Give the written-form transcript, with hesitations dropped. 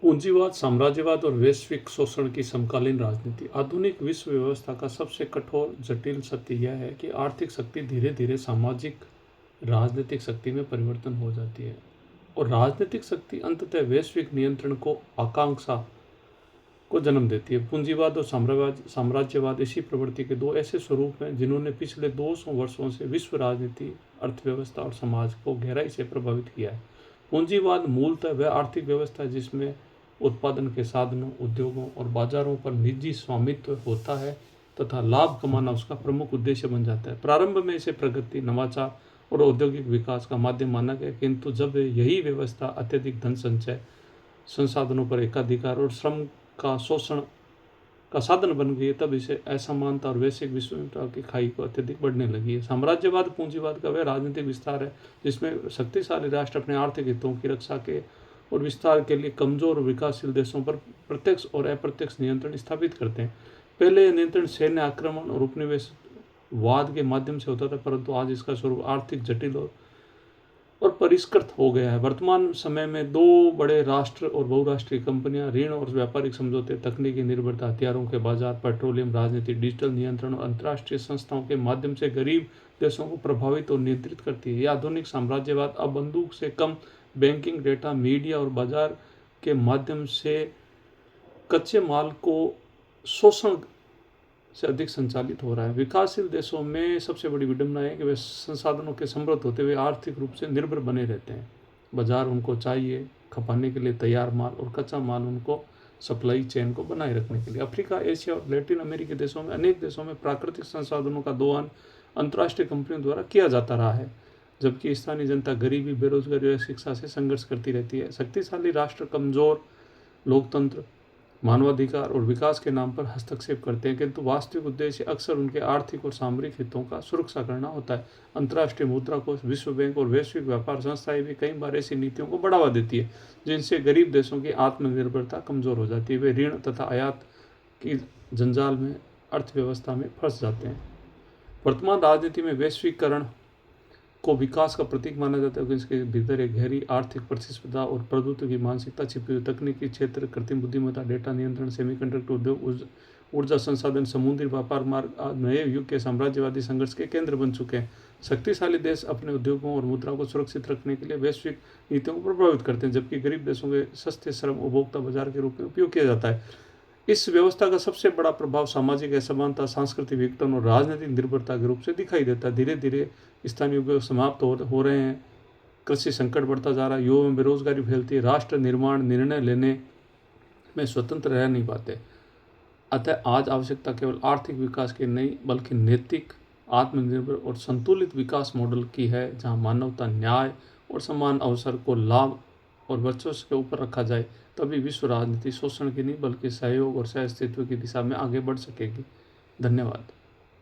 पूंजीवाद, साम्राज्यवाद और वैश्विक शोषण की समकालीन राजनीति। आधुनिक विश्व व्यवस्था का सबसे कठोर जटिल सत्य यह है कि आर्थिक शक्ति धीरे धीरे सामाजिक राजनीतिक शक्ति में परिवर्तन हो जाती है और राजनीतिक शक्ति अंततः वैश्विक नियंत्रण को आकांक्षा को जन्म देती है। पूंजीवाद और साम्राज्यवाद इसी प्रवृत्ति के दो ऐसे स्वरूप हैं जिन्होंने पिछले 200 वर्षों से विश्व राजनीति, अर्थव्यवस्था और समाज को गहराई से प्रभावित किया है। पूंजीवाद मूलतः वह आर्थिक व्यवस्था है जिसमें उत्पादन के साधनों, उद्योगों और बाजारों पर निजी स्वामित्व होता है तथा लाभ कमाना उसका प्रमुख उद्देश्य बन जाता है। प्रारंभ में इसे प्रगति, नवाचार और औद्योगिक विकास का माध्यम माना गया, किंतु जब यही व्यवस्था अत्यधिक धन संचय, संसाधनों पर एकाधिकार और श्रम का शोषण का साधन बन गई, तब इसे असमानता और वैश्विक विषमता की खाई को अत्यधिक बढ़ने लगी है। साम्राज्यवाद पूंजीवाद का वह राजनीतिक विस्तार है जिसमें शक्तिशाली राष्ट्र अपने आर्थिक हितों की रक्षा के और विस्तार के लिए कमजोर और विकासशील देशों पर प्रत्यक्ष और अप्रत्यक्ष नियंत्रण स्थापित करते हैं। पहले यह नियंत्रण सैन्य आक्रमण और उपनिवेशवाद के माध्यम से होता था, परंतु आज इसका स्वरूप आर्थिक जटिल और परिष्कृत हो गया है। वर्तमान समय में दो बड़े राष्ट्र और बहुराष्ट्रीय कंपनियां, ऋण और व्यापारिक समझौते, तकनीकी निर्भरता, हथियारों के बाजार, पेट्रोलियम, राजनीति, डिजिटल नियंत्रण और अंतर्राष्ट्रीय संस्थाओं के माध्यम से गरीब देशों को प्रभावित और नियंत्रित करती है। यह आधुनिक साम्राज्यवाद अब बंदूक से कम बैंकिंग, डेटा, मीडिया और बाजार के माध्यम से कच्चे माल को शोषण से अधिक संचालित हो रहा है। विकासशील देशों में सबसे बड़ी विडंबना है कि वे संसाधनों के समृद्ध होते हुए आर्थिक रूप से निर्भर बने रहते हैं। बाजार उनको चाहिए खपाने के लिए तैयार माल और कच्चा माल उनको सप्लाई चेन को बनाए रखने के लिए। अफ्रीका, एशिया और लैटिन अमेरिकी देशों में अनेक देशों में प्राकृतिक संसाधनों का दोहन अंतर्राष्ट्रीय कंपनियों द्वारा किया जाता रहा है, जबकि स्थानीय जनता गरीबी, बेरोजगारी और शिक्षा से संघर्ष करती रहती है। शक्तिशाली राष्ट्र कमजोर लोकतंत्र, मानवाधिकार और विकास के नाम पर हस्तक्षेप करते हैं, किंतु वास्तविक उद्देश्य अक्सर उनके आर्थिक और सामरिक हितों का सुरक्षा करना होता है। अंतर्राष्ट्रीय मुद्रा कोष, विश्व बैंक और वैश्विक व्यापार संस्थाएं भी कई बार ऐसी नीतियों को बढ़ावा देती है जिनसे गरीब देशों की आत्मनिर्भरता कमजोर हो जाती है। वे ऋण तथा आयात की जंजाल में अर्थव्यवस्था में फंस जाते हैं। वर्तमान राजनीति में वैश्वीकरण को विकास का प्रतीक माना जाता है क्योंकि इसके भीतर एक गहरी आर्थिक प्रतिस्पर्धा और प्रभुत्व की मानसिकता छिपी हुई। तकनीकी क्षेत्र, कृत्रिम बुद्धिमत्ता, डेटा नियंत्रण, सेमीकंडक्टर उद्योग, ऊर्जा संसाधन, समुद्री व्यापार मार्ग नए युग के साम्राज्यवादी संघर्ष के केंद्र बन चुके हैं। शक्तिशाली देश अपने उद्योगों और मुद्रा को सुरक्षित रखने के लिए वैश्विक नीतियों को प्रभावित करते हैं, जबकि गरीब देशों के सस्ते श्रम उपभोक्ता बाजार के रूप में उपयोग किया जाता है। इस व्यवस्था का सबसे बड़ा प्रभाव सामाजिक असमानता, सांस्कृतिक विघटन और राजनीतिक निर्भरता के रूप से दिखाई देता है। धीरे धीरे स्थानीय उद्योग समाप्त हो रहे हैं, कृषि संकट बढ़ता जा रहा है, युवाओं में बेरोजगारी फैलती है, राष्ट्र निर्माण निर्णय लेने में स्वतंत्र रह नहीं पाते। अतः आज आवश्यकता केवल आर्थिक विकास की नहीं बल्कि नैतिक, आत्मनिर्भर और संतुलित विकास मॉडल की है, जहां मानवता, न्याय और समान अवसर को लाभ और वर्चस्व के ऊपर रखा जाए। तभी विश्व राजनीति शोषण की नहीं बल्कि सहयोग और सह अस्तित्व की दिशा में आगे बढ़ सकेगी। धन्यवाद।